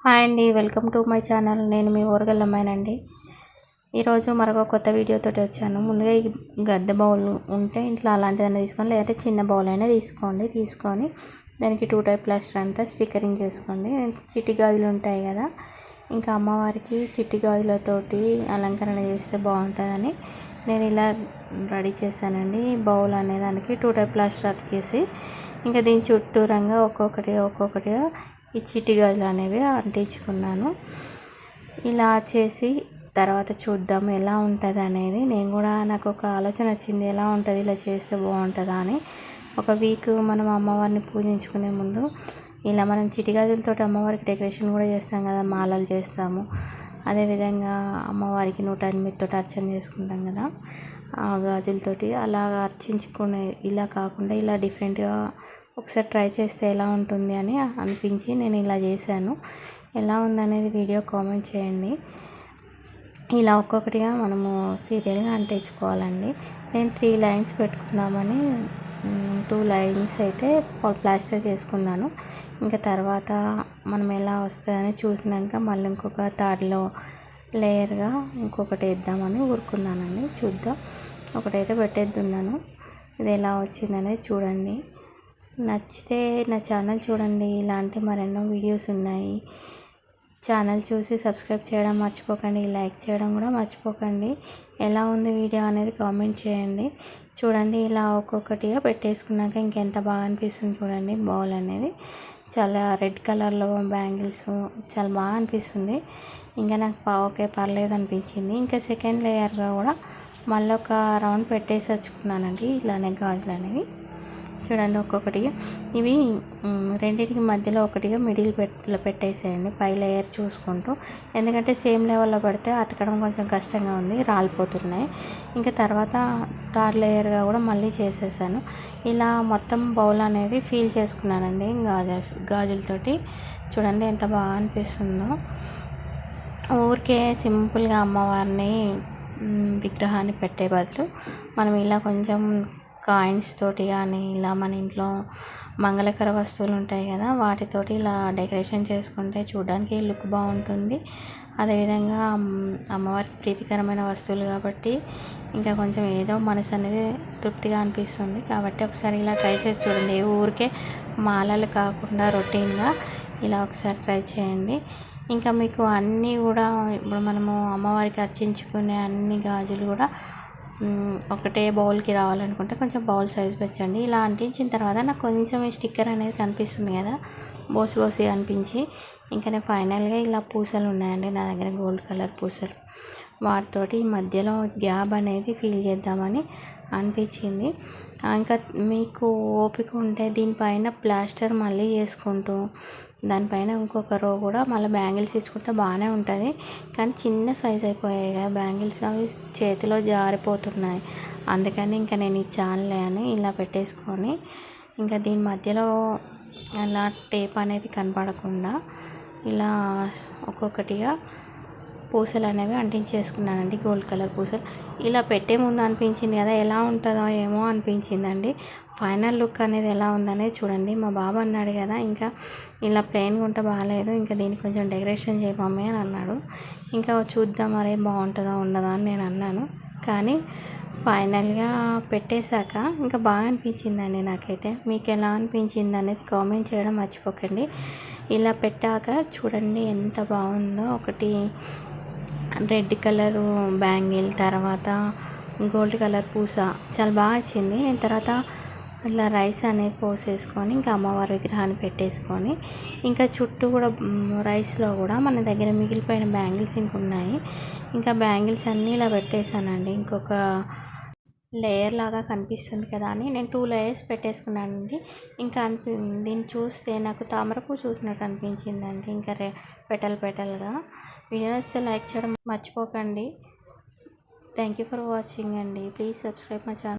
Hi అండి, welcome to my channel. నేను మీ ఊరగల్ అమ్మాయినండి. ఈరోజు మరొక కొత్త వీడియోతో వచ్చాను. ముందుగా ఈ గద్దె బౌల్ ఉంటే ఇంట్లో అలాంటిదైనా తీసుకోండి, లేదంటే చిన్న బౌల్ అయినా తీసుకొని దానికి 2 టైప్ ప్లాస్టర్ అంతా స్టిక్కరింగ్ చేసుకోండి. చిట్టి గాజులు ఉంటాయి కదా, ఇంకా అమ్మవారికి చిట్టి గాజులతోటి అలంకరణ చేస్తే బాగుంటుందని నేను ఇలా రెడీ చేశానండి. బౌల్ అనే దానికి 2 టైప్ ప్లాస్టర్ అతికేసి ఇంకా దీని చుట్టూరంగా ఒక్కొక్కటిగా ఈ చిట్టి గాజులు అనేవి అంటించుకున్నాను. ఇలా చేసి తర్వాత చూద్దాం ఎలా ఉంటుంది అనేది. నాకు ఒక ఆలోచన వచ్చింది, ఎలా ఉంటుంది ఇలా చేస్తే బాగుంటుందా అని. ఒక వీక్ మనం అమ్మవారిని పూజించుకునే ముందు ఇలా మనం చిట్టి గాజులతో అమ్మవారికి డెకరేషన్ కూడా చేస్తాం కదా, మాలలు చేస్తాము. అదేవిధంగా అమ్మవారికి 108 అర్చన చేసుకుంటాం కదా ఆ గాజులతోటి. అలాగా అర్చించుకునే ఇలా కాకుండా ఇలా డిఫరెంట్గా ఒకసారి ట్రై చేస్తే ఎలా ఉంటుంది అని అనిపించి నేను ఇలా చేశాను. ఎలా ఉందనేది వీడియో కామెంట్ చేయండి. ఇలా ఒక్కొక్కటిగా మనము సీరియల్గా అంటించుకోవాలండి. నేను 3 లైన్స్ పెట్టుకుందామని 2 లైన్స్ అయితే ప్లాస్టర్ చేసుకున్నాను. ఇంకా తర్వాత మనం ఎలా వస్తుందని చూసినాక మళ్ళీ ఇంకొక థర్డ్లో లేయర్గా ఇంకొకటి వేద్దామని ఊరుకున్నానండి. చూద్దాం, ఒకటైతే పెట్టేద్దున్నాను. ఇది ఎలా వచ్చిందనేది చూడండి. నచ్చితే నా ఛానల్ చూడండి. ఇలాంటి మరెన్నో వీడియోస్ ఉన్నాయి. ఛానల్ చూసి సబ్స్క్రైబ్ చేయడం మర్చిపోకండి, లైక్ చేయడం కూడా మర్చిపోకండి. ఎలా ఉంది వీడియో అనేది కామెంట్ చేయండి. చూడండి, ఇలా ఒక్కొక్కటిగా పెట్టేసుకున్నాక ఇంకెంత బాగా అనిపిస్తుంది చూడండి. బౌల్ అనేది చాలా రెడ్ కలర్లో బ్యాంగిల్స్ చాలా బాగా అనిపిస్తుంది. ఇంకా నాకు ఓకే పర్లేదు అనిపించింది. ఇంకా సెకండ్ లేయర్గా కూడా మళ్ళీ ఒక రౌండ్ పెట్టేసి వచ్చుకున్నానండి. ఇలానే గాజులు అనేవి చూడండి ఒక్కొక్కటిగా. ఇవి రెండింటికి మధ్యలో ఒకటిగా మిడిల్ పెట్టేసేయండి, పై లేయర్ చూసుకుంటూ. ఎందుకంటే సేమ్ లెవెల్లో పడితే అతకడం కొంచెం కష్టంగా ఉంది, రాలిపోతున్నాయి. ఇంకా తర్వాత థర్డ్ లేయర్గా కూడా మళ్ళీ చేసేసాను. ఇలా మొత్తం బౌల్ అనేది ఫీల్ చేసుకున్నానండి గాజులతోటి. చూడండి ఎంత బాగా అనిపిస్తుందో. ఊరికే సింపుల్గా అమ్మవారిని విగ్రహాన్ని పెట్టే బదులు మనం ఇలా కొంచెం కాయిన్స్ తోటి కానీ ఇలా మన ఇంట్లో మంగళకర వస్తువులు ఉంటాయి కదా, వాటితోటి ఇలా డెకరేషన్ చేసుకుంటే చూడడానికి లుక్ బాగుంటుంది. అదేవిధంగా అమ్మవారికి ప్రీతికరమైన వస్తువులు కాబట్టి ఇంకా కొంచెం ఏదో మనసు అనేది తృప్తిగా అనిపిస్తుంది. కాబట్టి ఒకసారి ఇలా ట్రై చేసి చూడండి. ఊరికే మాలలు కాకుండా రొటీన్గా ఇలా ఒకసారి ట్రై చేయండి. ఇంకా మీకు అన్నీ కూడా ఇప్పుడు మనము అమ్మవారికి అర్చించుకునే అన్ని గాజులు కూడా ఒకటే బౌల్కి రావాలనుకుంటే కొంచెం బౌల్ సైజ్ పెంచండి. ఇలా అంటించిన తర్వాత నాకు కొంచెం ఈ స్టిక్కర్ అనేది కనిపిస్తుంది కదా, బోసి అనిపించి ఇంకా నేను ఫైనల్గా ఇలా పూసలు ఉన్నాయండి నా దగ్గర, గోల్డ్ కలర్ పూసలు. వాటితోటి మధ్యలో గ్యాప్ అనేది ఫీల్ చేద్దామని అనిపించింది. ఇంకా మీకు ఓపిక ఉంటే దీనిపైన ప్లాస్టర్ మళ్ళీ చేసుకుంటూ దానిపైన ఇంకొక రో కూడా మళ్ళీ బ్యాంగిల్స్ ఇచ్చుకుంటే బాగానే ఉంటుంది. కానీ చిన్న సైజ్ అయిపోయాయి కదా బ్యాంగిల్స్, అవి చేతిలో జారిపోతున్నాయి. అందుకని ఇంకా నేను ఇచ్చానులే అని ఇలా పెట్టేసుకొని ఇంకా దీని మధ్యలో అలా టేప్ అనేది కనపడకుండా ఇలా ఒక్కొక్కటిగా పూసలు అనేవి అంటించేసుకున్నానండి, గోల్డ్ కలర్ పూసలు. ఇలా పెట్టే ముందు అనిపించింది కదా ఎలా ఉంటుందో ఏమో అనిపించిందండి. ఫైనల్ లుక్ అనేది ఎలా ఉందనేది చూడండి. మా బాబు అన్నాడు కదా, ఇంకా ఇలా ప్లెయిన్గా ఉంటే బాగాలేదు, ఇంకా దీనికి కొంచెం డెకరేషన్ చేయి మమ్మీ అని అన్నాడు. ఇంకా చూద్దాం మరే బాగుంటుందో ఉండదో అని నేను అన్నాను. కానీ ఫైనల్గా పెట్టేశాక ఇంకా బాగా అనిపించిందండి నాకైతే. మీకు ఎలా అనిపించింది అనేది కామెంట్ చేయడం మర్చిపోకండి. ఇలా పెట్టాక చూడండి ఎంత బాగుందో. ఒకటి రెడ్ కలరు బ్యాంగిల్, తర్వాత గోల్డ్ కలర్ పూస చాలా బాగా వచ్చింది. నేను తర్వాత ఇట్లా రైస్ అనేది పోసేసుకొని ఇంకా అమ్మవారి విగ్రహాన్ని పెట్టేసుకొని ఇంకా చుట్టూ కూడా రైస్లో కూడా మన దగ్గర మిగిలిపోయిన బ్యాంగిల్స్ ఇంకున్నాయి. ఇంకా బ్యాంగిల్స్ అన్నీ ఇలా పెట్టేశానండి. ఇంకొక లేయర్ లాగా కనిపిస్తుంది కదా అని నేను 2 లేయర్స్ పెట్టేసుకున్నానండి. ఇంకా దీన్ని చూస్తే నాకు తామరపు చూసినట్టు అనిపించిందండి. ఇంకా పెటల్గా. వీడియో వస్తే లైక్ చేయడం మర్చిపోకండి. థ్యాంక్ యూ ఫర్ వాచింగ్ అండి. Please subscribe my channel.